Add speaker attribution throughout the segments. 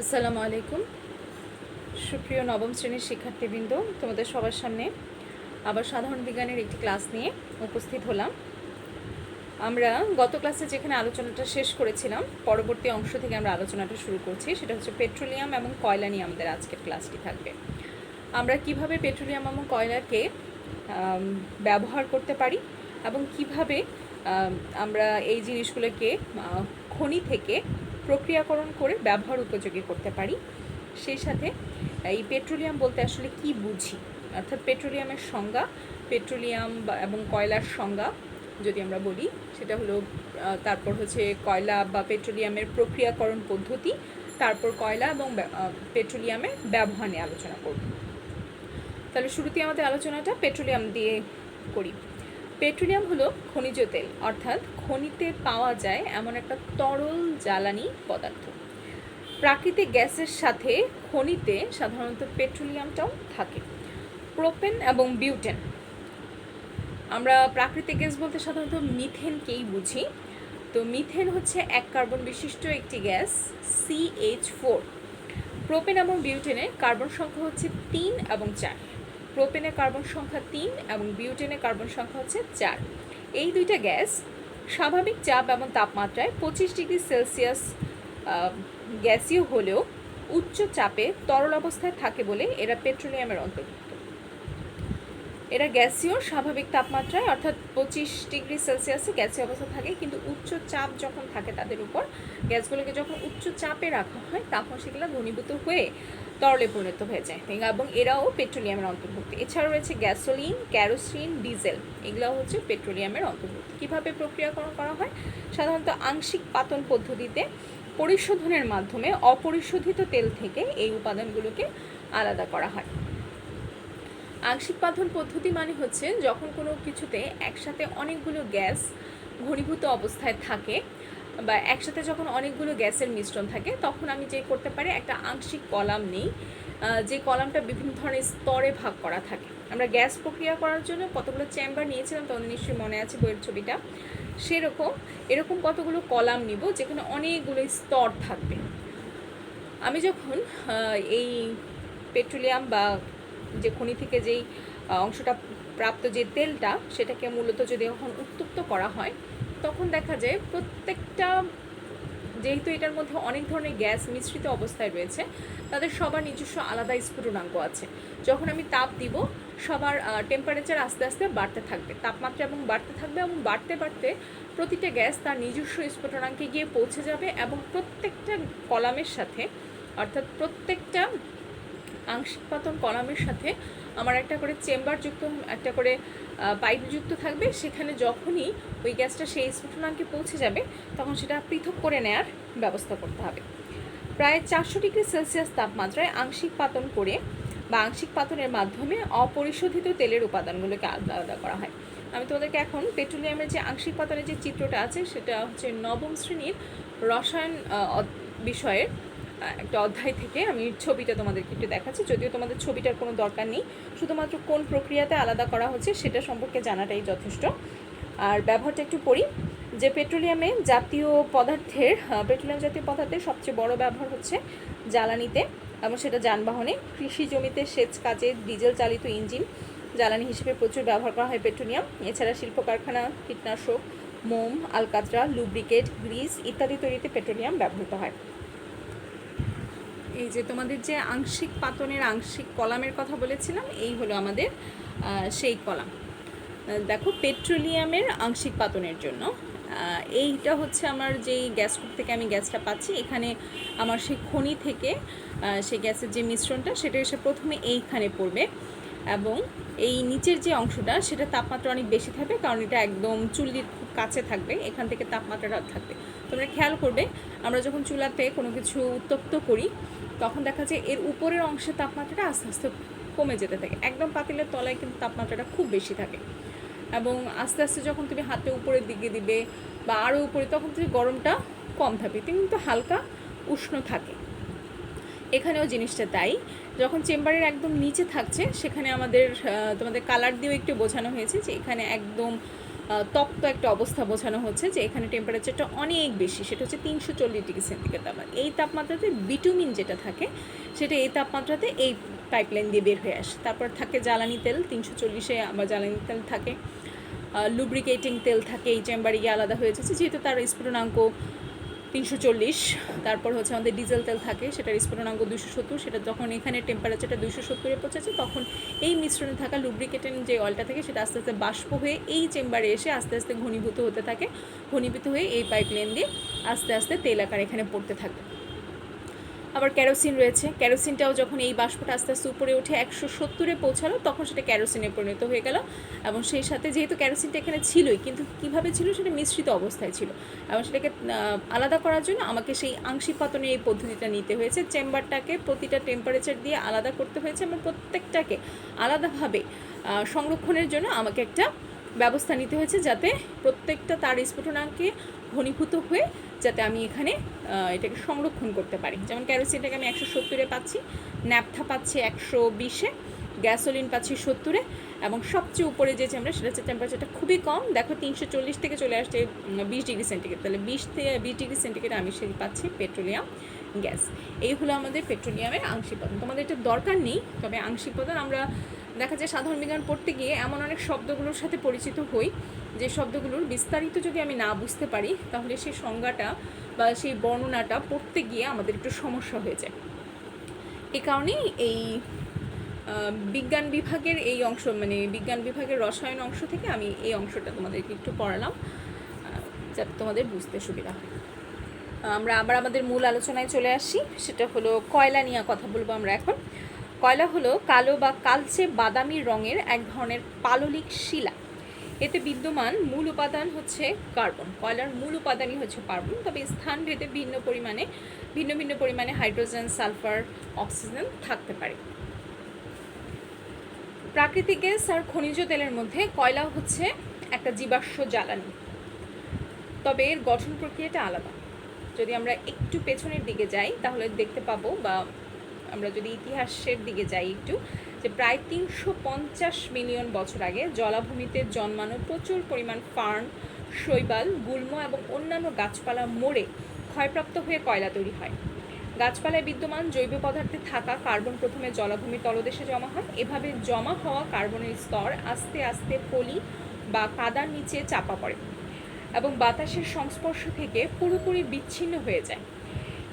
Speaker 1: আসসালামু আলাইকুম। সুপ্রিয় নবম শ্রেণীর শিক্ষার্থীবৃন্দ, তোমাদের সবার সামনে আবার সাধারণ বিজ্ঞানের একটি ক্লাস নিয়ে উপস্থিত হলাম। আমরা গত ক্লাসে যেখানে আলোচনাটা শেষ করেছিলাম, পরবর্তী অংশ থেকে আমরা আলোচনাটা শুরু করছি। সেটা হচ্ছে পেট্রোলিয়াম এবং কয়লা নিয়ে আমাদের আজকের ক্লাসটি থাকবে। আমরা কিভাবে পেট্রোলিয়াম এবং কয়লাকে ব্যবহার করতে পারি এবং কিভাবে আমরা এই জিনিসগুলোকে খনি থেকে প্রক্রিয়াকরণ করে ব্যবহার উপযোগী করতে পারি, সেই সাথে এই পেট্রোলিয়াম বলতে আসলে কি বুঝি, অর্থাৎ পেট্রোলিয়ামের সংজ্ঞা, পেট্রোলিয়াম এবং কয়লার সংজ্ঞা যদি আমরা বলি, সেটা হলো তারপর হচ্ছে কয়লা বা পেট্রোলিয়ামের প্রক্রিয়াকরণ পদ্ধতি, তারপর কয়লা এবং পেট্রোলিয়ামের ব্যবহার নিয়ে আলোচনা করব। তাহলে শুরুতে আমাদের আলোচনাটা পেট্রোলিয়াম দিয়ে করি। পেট্রোলিয়াম হলো খনিজ তেল, অর্থাৎ খনিতে পাওয়া যায় এমন একটা তরল জ্বালানি পদার্থ। প্রাকৃতিক গ্যাসের সাথে খনিতে সাধারণত পেট্রোলিয়ামটাও থাকে। প্রোপেন এবং বিউটেন, আমরা প্রাকৃতিক গ্যাস বলতে সাধারণত মিথেনকেই বুঝি। তো মিথেন হচ্ছে এক কার্বন বিশিষ্ট একটি গ্যাস, CH4। প্রোপেন এবং বিউটেনে কার্বন সংখ্যা হচ্ছে 3 এবং 4। প্রোপেনে কার্বন সংখ্যা 3 এবং বিউটেনে কার্বন সংখ্যা হচ্ছে 4। এই দুইটা গ্যাস স্বাভাবিক চাপ এবং তাপমাত্রায় 25 ডিগ্রি সেলসিয়াস গ্যাসীয় হলেও উচ্চ চাপে তরল অবস্থায় থাকে বলে এরা পেট্রোলিয়ামের অন্তর্ভুক্ত। এরা গ্যাসীয় স্বাভাবিক তাপমাত্রায় অর্থাৎ 25 ডিগ্রি সেলসিয়াসে গ্যাসীয় অবস্থা থাকে, কিন্তু উচ্চ চাপ যখন থাকে তাদের উপর, গ্যাসগুলোকে যখন উচ্চ চাপে রাখা হয় তখন সেগুলো ঘনীভূত হয়ে তরলে পরিণত হয়ে যায়, এবং এরাও পেট্রোলিয়ামের অন্তর্ভুক্ত। এছাড়াও রয়েছে গ্যাসোলিন, ক্যারোসিন, ডিজেল, এগুলো হচ্ছে পেট্রোলিয়ামের অন্তর্ভুক্ত। কীভাবে প্রক্রিয়াকরণ করা হয়? সাধারণত আংশিক পাতন পদ্ধতিতে পরিশোধনের মাধ্যমে অপরিশোধিত তেল থেকে এই উপাদানগুলোকে আলাদা করা হয়। আংশিক পাতন পদ্ধতি মানে হচ্ছে যখন কোনো কিছুতে একসাথে অনেকগুলো গ্যাস ঘনীভূত অবস্থায় থাকে বা একসাথে যখন অনেকগুলো গ্যাসের মিশ্রণ থাকে, তখন আমি যে করতে পারি, একটা আংশিক কলাম নিই, যে কলামটা বিভিন্ন ধরনের স্তরে ভাগ করা থাকে। আমরা গ্যাস প্রক্রিয়া করার জন্য কতগুলো চেম্বার নিয়েছিলাম, তোমাদের নিশ্চয়ই মনে আছে বইয়ের ছবিটা, এরকম কতগুলো কলাম নিব যেখানে অনেকগুলো স্তর থাকবে। আমি যখন এই পেট্রোলিয়াম বা যে খনি থেকে যেই অংশটা প্রাপ্ত যে তেলটা, সেটাকে মূলত যদি এখন উত্তপ্ত করা হয়, তখন দেখা যায় প্রত্যেকটা, যেহেতু এটার মধ্যে অনেক ধরনের গ্যাস মিশ্রিত অবস্থায় রয়েছে, তাদের সবার নিজস্ব আলাদা স্ফুটনাঙ্ক আছে। যখন আমি তাপ দিব, সবার টেম্পারেচার আস্তে আস্তে বাড়তে থাকবে, তাপমাত্রা এবং বাড়তে থাকবে, এবং বাড়তে বাড়তে প্রতিটা গ্যাস তার নিজস্ব স্ফুটনাঙ্কে গিয়ে পৌঁছে যাবে, এবং প্রত্যেকটা কলামের সাথে, অর্থাৎ প্রত্যেকটা আংশিক পাতন কলামের সাথে আমার একটা করে চেম্বার যুক্ত, একটা করে পাইপ যুক্ত থাকবে। সেখানে যখনই ওই গ্যাসটা সেই স্ফুটনাঙ্কে পৌঁছে যাবে, তখন সেটা পৃথক করে নেওয়ার ব্যবস্থা করতে হবে। প্রায় 400 ডিগ্রি সেলসিয়াস তাপমাত্রায় আংশিক পাতন করে বা আংশিক পাতনের মাধ্যমে অপরিশোধিত তেলের উপাদানগুলোকে আলাদা করা হয়। আমি তোমাদেরকে এখন পেট্রোলিয়ামের যে আংশিক পাতনের যে চিত্রটা আছে, সেটা হচ্ছে নবম শ্রেণীর রসায়ন বিষয়ের একটা অধ্যায় থেকে আমি ছবিটা তোমাদেরকে একটু দেখাচ্ছি, যদিও তোমাদের ছবিটার কোনো দরকার নেই, শুধুমাত্র কোন প্রক্রিয়াতে আলাদা করা হচ্ছে সেটা সম্পর্কে জানাটাই যথেষ্ট। আর ব্যবহারটা একটু পড়ি, যে পেট্রোলিয়াম জাতীয় পদার্থের সবচেয়ে বড় ব্যবহার হচ্ছে জ্বালানিতে, এবং সেটা যানবাহনে, কৃষি জমিতে সেচ কাজে ডিজেল চালিত ইঞ্জিন জ্বালানি হিসেবে প্রচুর ব্যবহার করা হয় পেট্রোলিয়াম। এছাড়া শিল্প কারখানা, কীটনাশক, মোম, আলকাতরা, লুব্রিকেট, গ্রিস ইত্যাদি তৈরিতে পেট্রোলিয়াম ব্যবহৃত হয়। এই যে তোমাদের যে আংশিক পাতনের আংশিক কলামের কথা বলেছিলাম, এই হলো আমাদের সেই কলাম। দেখো, পেট্রোলিয়ামের আংশিক পাতনের জন্য এইটা হচ্ছে আমার যেই গ্যাসকূপ থেকে আমি গ্যাসটা পাচ্ছি, এখানে আমার সেই খনি থেকে সেই গ্যাসের যে মিশ্রণটা, সেটা এসে প্রথমে এইখানে পড়বে, এবং এই নিচের যে অংশটা, সেটা তাপমাত্রা অনেক বেশি থাকবে, কারণ এটা একদম চুল্লির খুব কাছে থাকবে, এখান থেকে তাপমাত্রাটা থাকবে। তোমরা খেয়াল করবে, আমরা যখন চুলাতে কোনো কিছু উত্তপ্ত করি, তখন দেখা যায় এর উপরের অংশের তাপমাত্রাটা আস্তে আস্তে কমে যেতে থাকে, একদম পাতিলের তলায় কিন্তু তাপমাত্রাটা খুব বেশি থাকে, এবং আস্তে আস্তে যখন তুমি হাতে উপরের দিকে দিবে বা আরও উপরে, তখন তুমি গরমটা কম থাকবে, কিন্তু হালকা উষ্ণ থাকে। এখানেও জিনিসটা তাই, যখন চেম্বারের একদম নিচে থাকছে, সেখানে তোমাদের কালার দিয়েও একটু বোঝানো হয়েছে যে এখানে একদম তপ্ত একটা অবস্থা বোঝানো হচ্ছে যে এখানে টেম্পারেচারটা অনেক বেশি, সেটা হচ্ছে 340 ডিগ্রি সেন্টিগ্রেড তাপমাত্রা। এই তাপমাত্রাতে বিটুমিন যেটা থাকে সেটা এই তাপমাত্রাতে এই পাইপলাইন দিয়ে বের হয়ে আসে। তারপর থাকে জ্বালানি তেল, 340-এ আবার জ্বালানি তেল থাকে, লুব্রিকেটিং তেল থাকে, এই চেম্বারে গিয়ে আলাদা হয়ে যাচ্ছে যেহেতু তার স্ফুটনাঙ্ক 340। তারপর হচ্ছে আমাদের ডিজেল তেল থাকে, সেটার স্ফুটনাঙ্ক 270, সেটা যখন এখানে টেম্পারেচারটা 270-এ পৌঁছেছে তখন এই মিশ্রণে থাকা লুব্রিকেটিং যে অয়েলটা থাকে সেটা আস্তে আস্তে বাষ্প হয়ে এই চেম্বারে এসে আস্তে আস্তে ঘনীভূত হতে থাকে, ঘনীভূত হয়ে এই পাইপলাইন দিয়ে আস্তে আস্তে তেল আকার এখানে পড়তে থাকে। আবার ক্যারোসিন রয়েছে, ক্যারোসিনটাও যখন এই বাষ্পটা আস্তে আস্তে উপরে উঠে 170-এ পৌঁছালো তখন সেটা ক্যারোসিনে পরিণত হয়ে গেল। এবং সেই সাথে যেহেতু ক্যারোসিনটা এখানে ছিলই, কিন্তু কীভাবে ছিল সেটা মিশ্রিত অবস্থায় ছিল, এবং সেটাকে আলাদা করার জন্য আমাকে সেই আংশিক পাতনের এই পদ্ধতিটা নিতে হয়েছে। চেম্বারটাকে প্রতিটা টেম্পারেচার দিয়ে আলাদা করতে হয়েছে এবং প্রত্যেকটাকে আলাদাভাবে সংরক্ষণের জন্য আমাকে একটা ব্যবস্থা নিতে হয়েছে যাতে প্রত্যেকটা তার স্ফুটনাঙ্কে ঘনীভূত হয়ে যাতে আমি এখানে এটাকে সংরক্ষণ করতে পারি। যেমন ক্যারোসিনটাকে আমি 170-এ পাচ্ছি, ন্যাপথা পাচ্ছি 120-এ, গ্যাসোলিন পাচ্ছি 70-এ, এবং সবচেয়ে উপরে যে চেম্বার সেটা হচ্ছে টেম্পারেচারটা খুবই কম, দেখো 340 থেকে চলে আসছে 20 ডিগ্রি সেন্টিগ্রেড। তাহলে 20 ডিগ্রি সেন্টিগ্রেড আমি সেই পাচ্ছি পেট্রোলিয়াম গ্যাস। এই হলো আমাদের পেট্রোলিয়ামের আংশিক উপাদান। তোমাদের এটা দরকার নেই, তবে আংশিক উপাদান আমরা দেখা যায় সাধারণ বিজ্ঞান পড়তে গিয়ে এমন অনেক শব্দগুলোর সাথে পরিচিত হই যে শব্দগুলোর বিস্তারিত যদি আমি না বুঝতে পারি তাহলে সেই সংজ্ঞাটা বা সেই বর্ণনাটা পড়তে গিয়ে আমাদের একটু সমস্যা হয়ে যায়। এই কারণেই এই বিজ্ঞান বিভাগের এই অংশ, মানে বিজ্ঞান বিভাগের রসায়ন অংশ থেকে আমি এই অংশটা তোমাদেরকে একটু পড়ালাম যাতে তোমাদের বুঝতে সুবিধা হয়। আমরা আবার আমাদের মূল আলোচনায় চলে আসি, সেটা হলো কয়লা নিয়ে কথা বলবো আমরা এখন। কয়লা হলো কালো বা কালচে বাদামি রঙের এক ধরনের পাললিক শিলা। এতে বিদ্যমান মূল উপাদান হচ্ছে কার্বন। কয়লার মূল উপাদানই হচ্ছে কার্বন, তবে স্থানভেদে ভিন্ন ভিন্ন পরিমাণে হাইড্রোজেন, সালফার, অক্সিজেন থাকতে পারে। প্রাকৃতিক গ্যাস আর খনিজ তেলের মধ্যে কয়লা হচ্ছে একটা জীবাশ্ম জ্বালানি, তবে এর গঠন প্রক্রিয়াটা আলাদা। যদি আমরা একটু পেছনের দিকে যাই তাহলে দেখতে পাবো, বা আমরা যদি ইতিহাসের দিকে যাই একটু, যে প্রায় 350 মিলিয়ন বছর আগে জলাভূমিতে জন্মানো প্রচুর পরিমাণ ফার্ন, শৈবাল, গুল্ম এবং অন্যান্য গাছপালা মরে ক্ষয়প্রাপ্ত হয়ে কয়লা তৈরি হয়। গাছপালায় বিদ্যমান জৈব পদার্থে থাকা কার্বন প্রথমে জলাভূমির তলদেশে জমা হয়। এভাবে জমা হওয়া কার্বনের স্তর আস্তে আস্তে পলি বা কাদার নিচে চাপা পড়ে এবং বাতাসের সংস্পর্শ থেকে পুরোপুরি বিচ্ছিন্ন হয়ে যায়।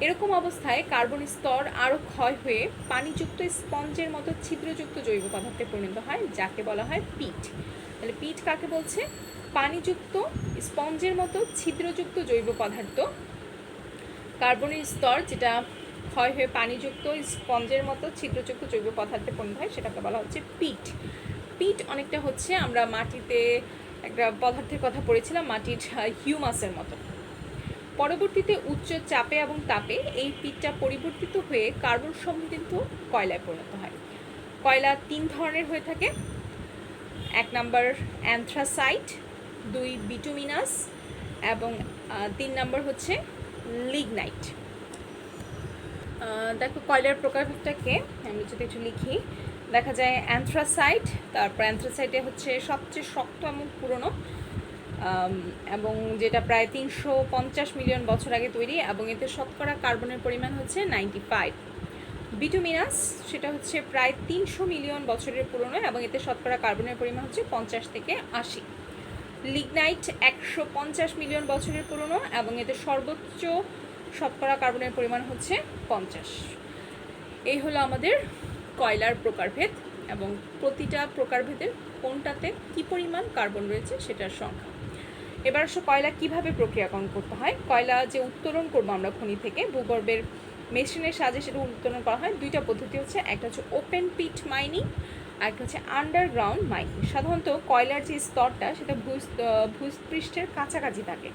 Speaker 1: এরকম অবস্থায় কার্বন স্তর আরও ক্ষয় হয়ে পানিযুক্ত স্পঞ্জের মতো ছিদ্রযুক্ত জৈব পদার্থে পরিণত হয়, যাকে বলা হয় পিট। তাহলে পিট কাকে বলছে? পানিযুক্ত স্পঞ্জের মতো ছিদ্রযুক্ত জৈব পদার্থ। কার্বনের স্তর যেটা ক্ষয় হয়ে পানিযুক্ত স্পঞ্জের মতো ছিদ্রযুক্ত জৈব পদার্থে পরিণত হয় সেটাকে বলা হচ্ছে পিট। পিট অনেকটা হচ্ছে, আমরা মাটিতে একটা পদার্থের কথা পড়েছিলাম, মাটির হিউমাসের মতো। পরবর্তীতে উচ্চ চাপে এবং তাপে এই পিটটা পরিবর্তিত হয়ে কার্বন সমৃদ্ধ কয়লায় পরিণত হয়। কয়লা 3 ধরনের হয়ে থাকে। 1 নাম্বার অ্যান্থ্রাসাইট, 2 বিটুমিনাস এবং 3 নাম্বার হচ্ছে লিগনাইট। দেখো কয়লার প্রকারভেদটাকে আমি যদি একটু লিখি, দেখা যায় অ্যান্থ্রাসাইট, তারপর অ্যান্থ্রাসাইটে হচ্ছে সবচেয়ে শক্ত এবং পুরনো, এবং যেটা প্রায় 350 মিলিয়ন বছর আগে তৈরি, এবং এতে শতকরা কার্বনের পরিমাণ হচ্ছে 95। বিটুমিনাস সেটা হচ্ছে প্রায় 300 মিলিয়ন বছরের পুরনো এবং এতে শতকরা কার্বনের পরিমাণ হচ্ছে 50 থেকে 80। লিগনাইট 150 মিলিয়ন বছরের পুরনো এবং এতে সর্বোচ্চ শতকরা কার্বনের পরিমাণ হচ্ছে 50। এই হলো আমাদের কয়লার প্রকারভেদ, এবং প্রতিটা প্রকারভেদের কোনটাতে কী পরিমাণ কার্বন রয়েছে সেটার সংখ্যা। এবার আসলে কয়লা কীভাবে প্রক্রিয়াকরণ করতে হয়। কয়লা যে উত্তোলন করবো আমরা খনি থেকে, ভূগর্ভের মেশিনের সাহায্যে সেটা উত্তোলন করা হয়। 2টা পদ্ধতি হচ্ছে, একটা হচ্ছে ওপেন পিট মাইনিং আর একটা হচ্ছে আন্ডারগ্রাউন্ড মাইনিং। সাধারণত কয়লার যে স্তরটা সেটা ভূপৃষ্ঠের কাছাকাছি থাকে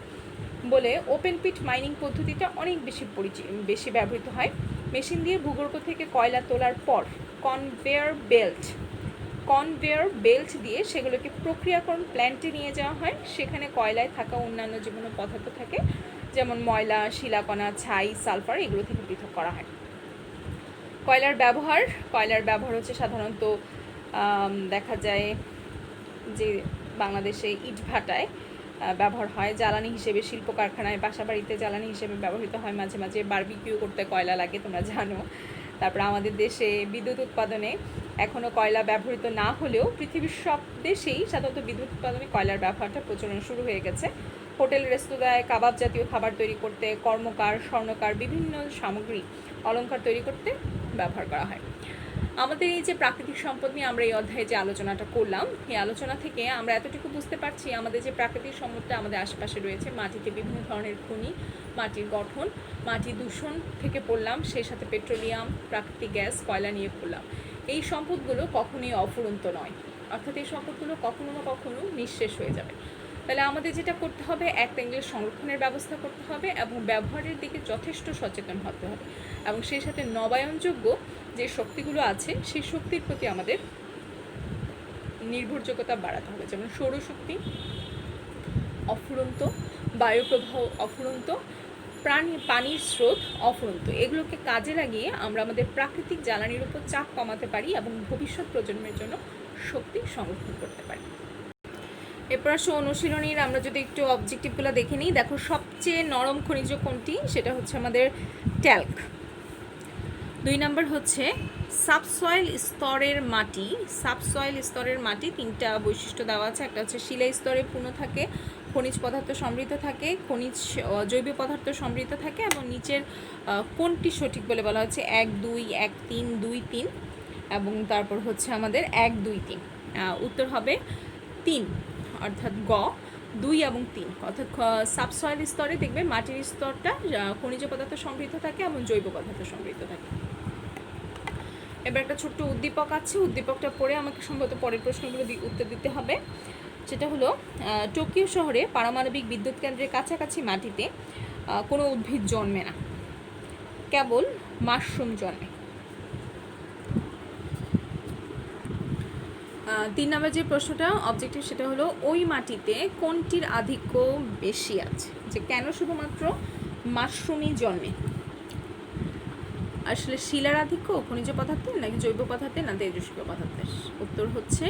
Speaker 1: বলে ওপেন পিট মাইনিং পদ্ধতিটা অনেক বেশি ব্যবহৃত হয়। মেশিন দিয়ে ভূগর্ভ থেকে কয়লা তোলার পর কনভেয়ার বেল্ট দিয়ে সেগুলোকে প্রক্রিয়াকরণ প্ল্যান্টে নিয়ে যাওয়া হয়। সেখানে কয়লায় থাকা অন্যান্য যে কোনো পদার্থ থাকে, যেমন ময়লা, শিলাকণা, ছাই, সালফার, এগুলো থেকে পৃথক করা হয়। কয়লার ব্যবহার হচ্ছে সাধারণত দেখা যায় যে বাংলাদেশে ইটভাটায় ব্যবহার হয়, জ্বালানি হিসেবে শিল্প কারখানায়, বাসাবাড়িতে জ্বালানি হিসেবে ব্যবহৃত হয়, মাঝে মাঝে বারবিকিউ করতে কয়লা লাগে, তোমরা জানো। তারপর আমাদের দেশে বিদ্যুৎ উৎপাদনে এখনও কয়লা ব্যবহৃত না হলেও পৃথিবীর সব দেশেই সাধারণত বিদ্যুৎ উৎপাদনে কয়লার ব্যবহারটা প্রচলন শুরু হয়ে গেছে। হোটেল রেস্তোরাঁয় কাবাব জাতীয় খাবার তৈরি করতে, কর্মকার, স্বর্ণকার, বিভিন্ন সামগ্রী অলংকার তৈরি করতে ব্যবহার করা হয়। আমাদের এই যে প্রাকৃতিক সম্পদ নিয়ে আমরা এই অধ্যায়ে যে আলোচনাটা করলাম, এই আলোচনা থেকে আমরা এতটুকু বুঝতে পারছি আমাদের যে প্রাকৃতিক সম্পদটা আমাদের আশেপাশে রয়েছে, মাটিতে বিভিন্ন ধরনের খনি, মাটির গঠন, মাটি দূষণ থেকে পড়লাম, সেই সাথে পেট্রোলিয়াম, প্রাকৃতিক গ্যাস, কয়লা নিয়ে পড়লাম। এই সম্পদগুলো কখনোই অফুরন্ত নয়, অর্থাৎ এই সম্পদগুলো কখনো না কখনো নিঃশেষ হয়ে যাবে। তাহলে আমাদের যেটা করতে হবে, একটা এগুলো সংরক্ষণের ব্যবস্থা করতে হবে এবং ব্যবহারের দিকে যথেষ্ট সচেতন হতে হবে, এবং সেই সাথে নবায়নযোগ্য যে শক্তিগুলো আছে সেই শক্তির প্রতি আমাদের নির্ভরযোগ্যতা বাড়াতে হবে। যেমন সৌরশক্তি অফুরন্ত, বায়ুপ্রবাহ অফুরন্ত, পানির স্রোত অফুরন্ত। এগুলোকে কাজে লাগিয়ে আমরা আমাদের প্রাকৃতিক জ্বালানির উপর চাপ কমাতে পারি এবং ভবিষ্যৎ প্রজন্মের জন্য শক্তি সংরক্ষণ করতে পারি। এরপর আসো অনুশীলনীর আমরা যদি একটু অবজেক্টিভগুলো দেখে নিই। দেখো, সবচেয়ে নরম খনিজ কোনটি? সেটা হচ্ছে আমাদের ট্যাল্ক। 2 নম্বর হচ্ছে সাবসয়েল স্তরের মাটি। সাবসয়েল স্তরের মাটি 3টা বৈশিষ্ট্য দেওয়া আছে। একটা হচ্ছে শিলা স্তরে পূর্ণ থাকে, খনিজ পদার্থ সমৃদ্ধ থাকে, জৈব পদার্থ সমৃদ্ধ থাকে, এবং নিচের কোনটি সঠিক বলে বলা হচ্ছে 1, 2, 1, 3, 2, 3, এবং তারপর হচ্ছে আমাদের 1, 2, 3। উত্তর হবে 3, অর্থাৎ গ 2 এবং 3। অর্থাৎ সাবসয়েল স্তরে দেখবে মাটির স্তরটা খনিজ পদার্থ সমৃদ্ধ থাকে এবং জৈব পদার্থ সমৃদ্ধ থাকে। এবার একটা ছোট্ট উদ্দীপক আছে, উদ্দীপকটা পড়ে আমাকে সম্ভবত পরের প্রশ্নগুলো উত্তর দিতে হবে। যেটা হলো, টোকিও শহরে পারমাণবিক বিদ্যুৎ কেন্দ্রের কাছাকাছি মাটিতে কোনো উদ্ভিদ জন্মে না, কেবল মাশরুম জন্মে। 3 নম্বর যে প্রশ্নটা অবজেক্টিভ, সেটা হলো ওই মাটিতে কোনটির আধিক্য বেশি আছে, যে কেন শুধুমাত্র মাশরুমই জন্মে? আসলে শিলার আধিক্য খনিজ পদার্থের, নাকি জৈব পদার্থের, না তেজস্ক্রিয় পদার্থের? উত্তর হচ্ছে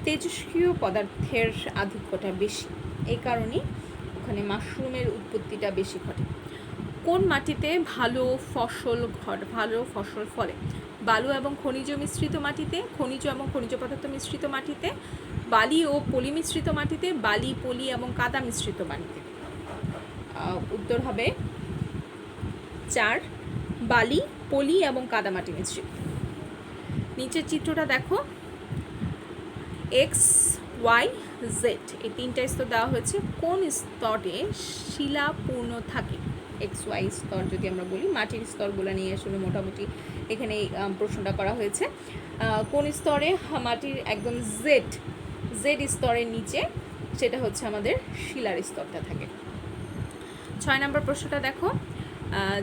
Speaker 1: তেজস্ক্রিয় পদার্থের আধিক্যটা বেশি, এই কারণেই ওখানে মাশরুমের উৎপত্তিটা বেশি ঘটে। কোন মাটিতে ভালো ফসল ফলে? বালু এবং খনিজ মিশ্রিত মাটিতে, খনিজ এবং খনিজ পদার্থ মিশ্রিত মাটিতে, বালি ও পলি মিশ্রিত মাটিতে, বালি, পলি এবং কাদা মিশ্রিত মাটিতে। উত্তর হবে 4, বালি, পলি এবং কাদা মাটি মিশ্রিত। নিচের চিত্রটা দেখো, এক্স, ওয়াই, জেড এই 3টা স্তর দেওয়া হয়েছে। কোন স্তরে শিলা পূর্ণ থাকে? এক্স, ওয়াই স্তর যদি আমরা বলি, মাটির স্তরগুলো নিয়ে আসলে মোটামুটি এখানে প্রশ্নটা করা হয়েছে। কোন স্তরে মাটির একদম জেড স্তরের নিচে, সেটা হচ্ছে আমাদের শিলার স্তরটা থাকে। 6 নম্বর প্রশ্নটা দেখো,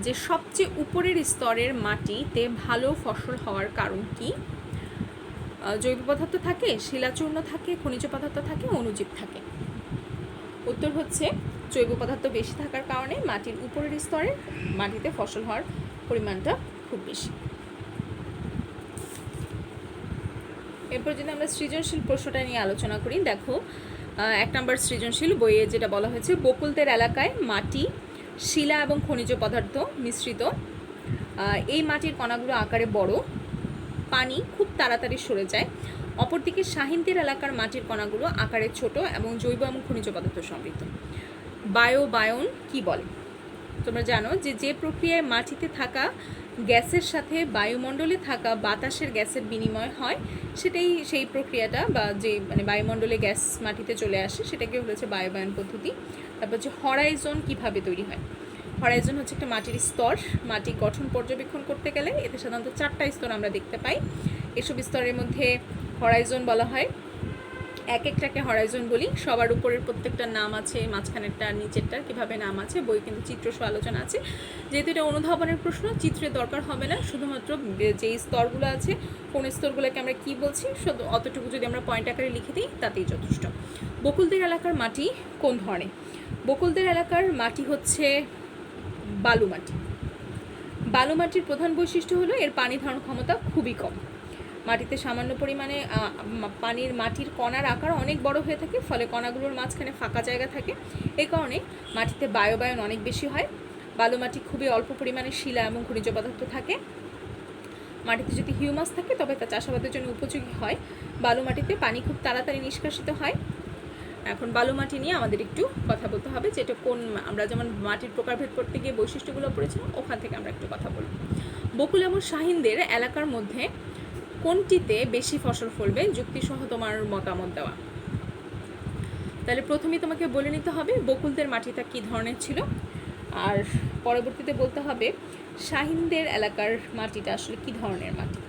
Speaker 1: যে সবচেয়ে উপরের স্তরের মাটিতে ভালো ফসল হওয়ার কারণ কি? জৈব পদার্থ থাকে, শিলাচূর্ণ থাকে, খনিজ পদার্থ থাকে, অণুজীব থাকে। উত্তর হচ্ছে জৈব পদার্থ বেশি থাকার কারণে মাটির উপরের স্তরে মাটিতে ফসল হওয়ার পরিমাণটা খুব বেশি। এরপর যদি আমরা সৃজনশীল প্রশ্নটা নিয়ে আলোচনা করি, দেখো 1 নম্বর সৃজনশীল বইয়ে যেটা বলা হয়েছে, বকুলদের এলাকায় মাটি, শিলা এবং খনিজ পদার্থ মিশ্রিত। এই মাটির কণাগুলো আকারে বড়, পানি খুব তাড়াতাড়ি সরে যায়। অপরদিকে শাহিনদের এলাকার মাটির কণাগুলো আকারে ছোট এবং জৈব এবং খনিজ পদার্থ সমৃদ্ধ। বায়োন কি বলে? তোমরা জানো যে প্রক্রিয়ায় মাটিতে থাকা গ্যাসের সাথে বায়ুমণ্ডলে থাকা বাতাসের গ্যাসের বিনিময় হয়, সেটাই সেই প্রক্রিয়াটা, বা যে বায়ুমণ্ডলে গ্যাস মাটিতে চলে আসে, সেটাকে হচ্ছে বায়ুবায়ন পদ্ধতি। তারপর হচ্ছে হরাইজন কিভাবে তৈরি হয়? হরাইজন হচ্ছে একটা মাটির স্তর। মাটি গঠন পর্যবেক্ষণ করতে গেলে এতে সাধারণত 4টা স্তর আমরা দেখতে পাই। এসব স্তরের মধ্যে হরাইজন বলা হয়। এক একটাকে হরাইজন বলি। সবার উপরের প্রত্যেকটার নাম আছে, মাঝখানেরটা নিচেরটার কীভাবে নাম আছে, বই কিন্তু চিত্রসহ আলোচনা আছে। যেহেতু এটা অনুধাবনের প্রশ্ন, চিত্রের দরকার হবে না, শুধুমাত্র যেই স্তরগুলো আছে কোন স্তরগুলোকে আমরা কি বলছি শুধু অতটুকু যদি আমরা পয়েন্ট আকারে লিখে দিই তাতেই যথেষ্ট। বকুলদের এলাকার মাটি কোন ধরনের? বকুলদের এলাকার মাটি হচ্ছে বালু মাটি। বালু মাটির প্রধান বৈশিষ্ট্য হলো এর পানি ধারণ ক্ষমতা খুবই কম। মাটিতে সামান্য পরিমাণে মাটির কণার আকার অনেক বড় হয়ে থাকে, ফলে কণাগুলোর মাঝখানে ফাঁকা জায়গা থাকে। এই কারণে মাটিতে বায়ুবায়ন অনেক বেশি হয়। বালু মাটি খুবই অল্প পরিমাণে শিলা এবং খনিজ পদার্থ থাকে। মাটিতে যদি হিউমাস থাকে তবে তা চাষাবাদের জন্য উপযোগী হয়। বালু মাটিতে পানি খুব তাড়াতাড়ি নিষ্কাশিত হয়। এখন বালু মাটি নিয়ে আমাদের একটু কথা বলতে হবে, যেটা আমরা যেমন মাটির প্রকারভেদ করতে গিয়ে বৈশিষ্ট্যগুলো পড়েছিলাম, ওখান থেকে আমরা একটু কথা বলব। বকুল এবং শাহিনদের এলাকার মধ্যে কোনটিতে বেশি ফসল ফলবে, যুক্তিসহ তোমার মতামত দেওয়া। তাহলে প্রথমেই তোমাকে বলে নিতে হবে বকুলদের মাটিটা কী ধরনের ছিল, আর পরবর্তীতে বলতে হবে শাহিনদের এলাকার মাটিটা আসলে কী ধরনের মাটি।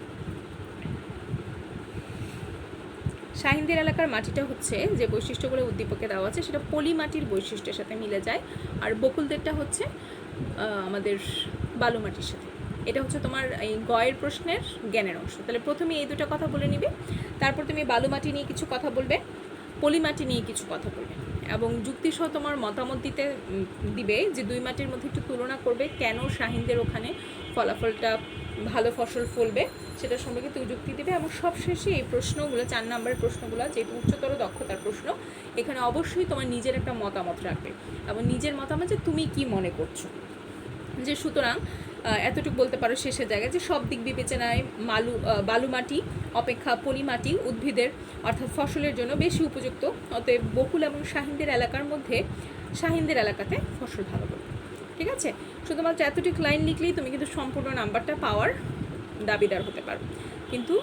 Speaker 1: শাহিনদের এলাকার মাটিটা হচ্ছে যে বৈশিষ্ট্যগুলো উদ্দীপকে দেওয়া আছে সেটা পলি মাটির বৈশিষ্ট্যের সাথে মিলে যায়, আর বকুলদেরটা হচ্ছে আমাদের বালু মাটির সাথে। এটা হচ্ছে তোমার এই গয়ের প্রশ্নের জ্ঞানের অংশ। তাহলে প্রথমে এই দুটো কথা বলে নিবে, তারপর তুমি বালু মাটি নিয়ে কিছু কথা বলবে, পলি মাটি নিয়ে কিছু কথা বলবে, এবং যুক্তিসহ তোমার মতামত দিবে যে দুই মাটির মধ্যে একটু তুলনা করবে কেন শাহিনদের ওখানে ফলাফলটা ভালো ফসল ফলবে সেটা সম্পর্কে তুমি যুক্তি দেবে। এবং সবশেষে এই প্রশ্নগুলো 4 নম্বরের প্রশ্নগুলো যেহেতু উচ্চতর দক্ষতার প্রশ্ন, এখানে অবশ্যই তোমার নিজের একটা মতামত রাখবে এবং নিজের মতামত যে তুমি কি মনে করছো। যে সুতরাং এতটুকু বলতে পারো শেষের জায়গায় যে সব দিক বিবেচনায় বালু মাটি অপেক্ষা পলি মাটি উদ্ভিদের অর্থাৎ ফসলের জন্য বেশি উপযুক্ত। অতএব বকুল এবং শাহিনদের এলাকার মধ্যে শাহিনদের এলাকাতে ফসল ভালো করবে। ঠিক আছে, শুধুমাত্র এতটুকু লাইন লিখলেই তুমি কিন্তু সম্পূর্ণ নাম্বারটা পাওয়ার দাবিদার হতে পারো। কিন্তু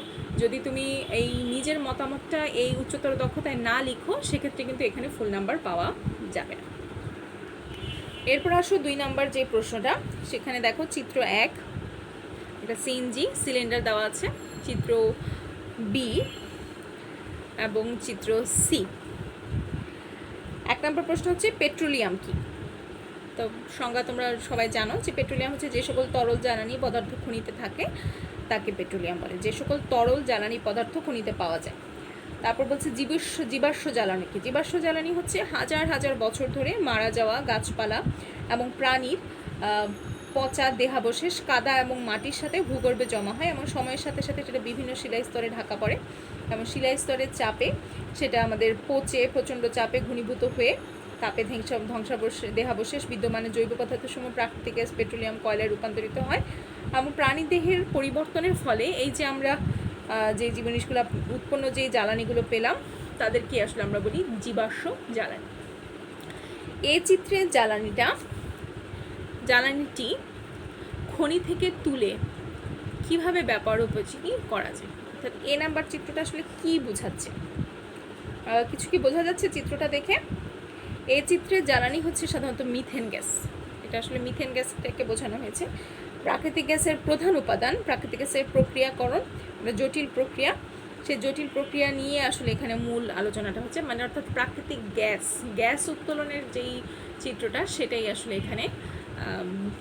Speaker 1: যদি তুমি এই নিজের মতামতটা এই উচ্চতর দক্ষতায় না লিখো সেক্ষেত্রে কিন্তু এখানে ফুল নাম্বার পাওয়া যাবে না। এরপর আসো 2 নাম্বার যে প্রশ্নটা, সেখানে দেখো চিত্র 1 এটা সিএনজি সিলিন্ডার দেওয়া আছে, চিত্র বি এবং চিত্র সি। 1 নম্বর প্রশ্ন হচ্ছে পেট্রোলিয়াম কি। তো সংজ্ঞা তোমরা সবাই জানো যে পেট্রোলিয়াম হচ্ছে যে সকল তরল জ্বালানি পদার্থ খনিতে থাকে তাকে পেট্রোলিয়াম বলে, যে সকল তরল জ্বালানি পদার্থ খনিতে পাওয়া যায়। তারপর বলছে জীবাশ্ম জ্বালানি কি। জীবাশ্ম জ্বালানি হচ্ছে হাজার হাজার বছর ধরে মারা যাওয়া গাছপালা এবং প্রাণীর পচা দেহাবশেষ কাদা এবং মাটির সাথে ভূগর্ভে জমা হয় এবং সময়ের সাথে সাথে সেটা বিভিন্ন শিলা স্তরে ঢাকা পড়ে এবং শিলা স্তরের চাপে সেটা আমাদের পচে প্রচণ্ড চাপে ঘনীভূত হয়ে তাপে দেহাবশেষ বিদ্যমানের জৈব পদার্থসমূহ প্রাকৃতিক গ্যাস পেট্রোলিয়াম কয়লায় রূপান্তরিত হয়। এবং প্রাণীদেহের পরিবর্তনের ফলে এই যে আমরা যে জিনিসগুলো উৎপন্ন যে জ্বালানিগুলো পেলাম তাদেরকে আসলে আমরা বলি জীবাশ্ম জ্বালানি। এই চিত্রের জ্বালানিটি খনি থেকে তুলে কিভাবে ব্যবহার উপযোগী করা যায়। অর্থাৎ এ নাম্বার চিত্রটা আসলে কি বোঝাচ্ছে, কিছু কি বোঝা যাচ্ছে চিত্রটা দেখে? এই চিত্রের জ্বালানি হচ্ছে সাধারণত মিথেন গ্যাস। এটা আসলে মিথেন গ্যাসটাকে বোঝানো হয়েছে। প্রাকৃতিক গ্যাসের প্রধান উপাদান, প্রাকৃতিক গ্যাসের প্রক্রিয়াকরণ জটিল প্রক্রিয়া, সেই জটিল প্রক্রিয়া নিয়ে আসলে এখানে মূল আলোচনাটা হচ্ছে, মানে অর্থাৎ প্রাকৃতিক গ্যাস উত্তোলনের যেই চিত্রটা সেটাই আসলে এখানে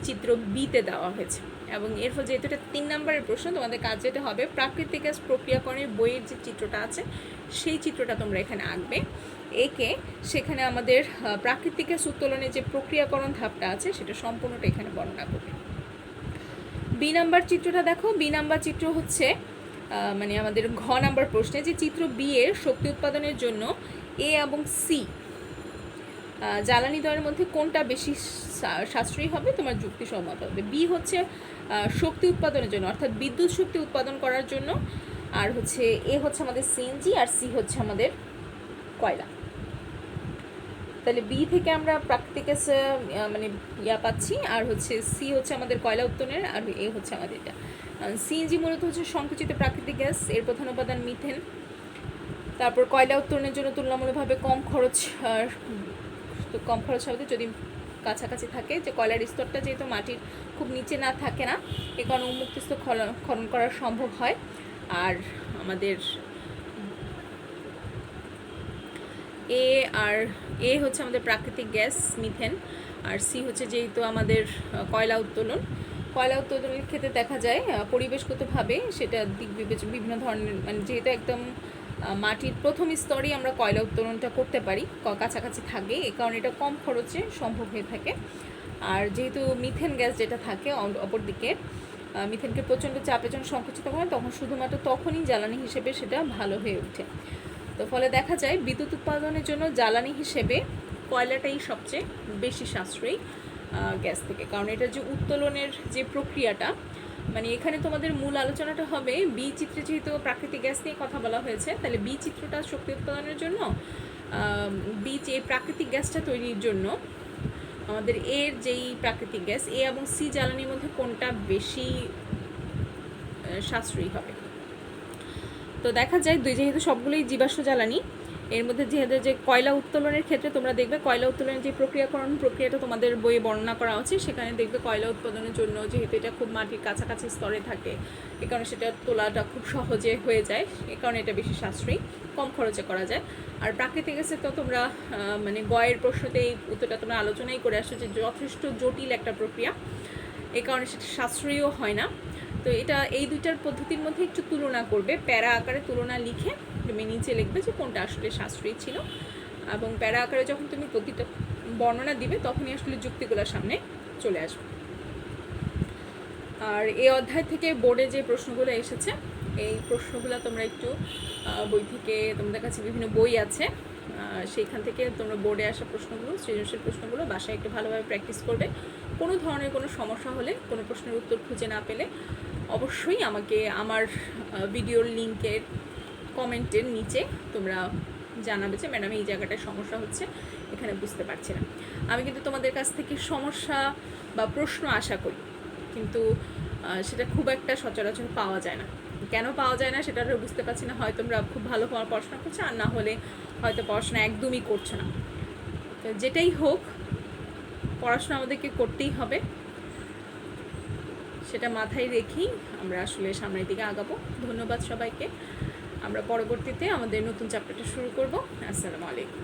Speaker 1: চিত্র বিতে দেওয়া হয়েছে। এবং এর ফলে যেহেতু এটা 3 নম্বরের প্রশ্ন, তোমাদের কাজ যেটা হবে প্রাকৃতিক গ্যাস প্রক্রিয়াকরণের বইয়ের যে চিত্রটা আছে সেই চিত্রটা তোমরা এখানে আঁকবে, একে সেখানে আমাদের প্রাকৃতিক গ্যাস উত্তোলনের যে প্রক্রিয়াকরণ ধাপটা আছে সেটা সম্পূর্ণটা এখানে বর্ণনা করবে। বি নাম্বার চিত্রটা দেখো, বি নাম্বার চিত্র হচ্ছে মানে আমাদের ঘ নাম্বার প্রশ্নে যে চিত্র বি এর শক্তি উৎপাদনের জন্য এ এবং সি জ্বালানি দ্বয়ের মধ্যে কোনটা বেশি সাশ্রয়ী হবে তোমার যুক্তিসম্মত হবে। বি হচ্ছে শক্তি উৎপাদনের জন্য অর্থাৎ বিদ্যুৎ শক্তি উৎপাদন করার জন্য, আর হচ্ছে এ হচ্ছে আমাদের সিএনজি আর সি হচ্ছে আমাদের কয়লা। তাহলে বি থেকে আমরা প্রাকৃতিক গ্যাস মানে পাচ্ছি, আর হচ্ছে সি হচ্ছে আমাদের কয়লা উত্তোলনের, আর এ হচ্ছে আমাদের এটা। সিএনজি মূলত হচ্ছে সংকুচিত প্রাকৃতিক গ্যাস, এর প্রধান উপাদান মিথেন। তারপর কয়লা উত্তোলনের জন্য তুলনামূলকভাবে কম খরচ হবে যদি কাছাকাছি থাকে, যে কয়লার স্তরটা যেহেতু মাটির খুব নিচে না থাকে না, এ কারণে উন্মুক্ত স্তর খনন করা সম্ভব হয়। আর আমাদের এ হচ্ছে আমাদের প্রাকৃতিক গ্যাস মিথেন, আর সি হচ্ছে যেহেতু আমাদের কয়লা উত্তোলনের ক্ষেত্রে দেখা যায় পরিবেশগতভাবে সেটা বিভিন্ন ধরনের, মানে যেহেতু একদম মাটির প্রথম স্তরেই আমরা কয়লা উত্তোলনটা করতে পারি, কাছাকাছি থাকে, এ কারণে এটা কম খরচে সম্ভব হয়ে থাকে। আর যেহেতু মিথেন গ্যাস যেটা থাকে অপরদিকে মিথেনকে প্রচণ্ড চাপের জন্য সংকুচিত হয়, তখন শুধুমাত্র তখনই জ্বালানি হিসেবে সেটা ভালো হয়ে ওঠে। তো ফলে দেখা যায় বিদ্যুৎ উৎপাদনের জন্য জ্বালানি হিসেবে কয়লাটাই সবচেয়ে বেশি সাশ্রয়ী গ্যাস থেকে, কারণ এটা যে উত্তোলনের যে প্রক্রিয়াটা, মানে এখানে তোমাদের মূল আলোচনাটা হবে বি চিত্রে, যেহেতু প্রাকৃতিক গ্যাস নিয়ে কথা বলা হয়েছে, তাহলে বি চিত্রটা শক্তি উৎপাদনের জন্য, এই প্রাকৃতিক গ্যাসটা তৈরির জন্য আমাদের এর যেই প্রাকৃতিক গ্যাস এ এবং সি জ্বালানির মধ্যে কোনটা বেশি সাশ্রয়ী হবে। তো দেখা যায় যেহেতু সবগুলোই জীবাশ্ম জ্বালানি, এর মধ্যে যেহেতু যে কয়লা উত্তোলনের ক্ষেত্রে তোমরা দেখবে কয়লা উত্তোলনের যে প্রক্রিয়াটা তোমাদের বইয়ে বর্ণনা করা হচ্ছে, সেখানে দেখবে কয়লা উৎপাদনের জন্য যেহেতু এটা খুব মাটির কাছাকাছি স্তরে থাকে, এ কারণে সেটা তোলাটা খুব সহজে হয়ে যায়, এ কারণে এটা বেশি সাশ্রয়ী, কম খরচে করা যায়। আর প্রাকৃতিক গ্যাসে তো তোমরা মানে গয়ের প্রশ্নতে এই উত্তরটা তোমরা আলোচনাই করে আসছো যে যথেষ্ট জটিল একটা প্রক্রিয়া, এ কারণে সেটা সাশ্রয়ীও হয় না। তো এটা এই দুইটার পদ্ধতির মধ্যে একটু তুলনা করবে, প্যারা আকারে তুলনা লিখে তুমি নিচে লিখবে যে কোনটা আসলে সাশ্রয়ী ছিল, এবং প্যারা আকারে যখন তুমি প্রতিটা বর্ণনা দিবে তখনই আসলে যুক্তিগুলোর সামনে চলে আসবে। আর এই অধ্যায় থেকে বোর্ডে যে প্রশ্নগুলো এসেছে, এই প্রশ্নগুলো তোমরা একটু বই থেকে, তোমাদের কাছে বিভিন্ন বই আছে, সেইখান থেকে তোমরা বোর্ডে আসা প্রশ্নগুলো, সৃজনশীল প্রশ্নগুলো বাসায় একটু ভালোভাবে প্র্যাকটিস করবে। কোনো ধরনের কোনো সমস্যা হলে, কোনো প্রশ্নের উত্তর খুঁজে না পেলে অবশ্যই আমাকে আমার ভিডিওর লিঙ্কের কমেন্টের নিচে তোমরা জানাবে যে ম্যাডাম এই জায়গাটায় সমস্যা হচ্ছে, এখানে বুঝতে পারছি না। আমি কিন্তু তোমাদের কাছ থেকে সমস্যা বা প্রশ্ন আশা করি, কিন্তু সেটা খুব একটা সচরাচর পাওয়া যায় না। কেন পাওয়া যায় না সেটা বুঝতে পারছি না, হয় তোমরা খুব ভালো পড়াশোনা করছো, আর না হলে হয়তো পড়াশোনা একদমই করছো না। তো যেটাই হোক, পড়াশোনা আমাদেরকে করতেই হবে, সেটা মাথায় রেখেই আমরা আসলে সামনের দিকে আগাবো। ধন্যবাদ সবাইকে। আমরা পরবর্তীতে আমাদের নতুন চ্যাপ্টারটা শুরু করব। আসসালামু আলাইকুম।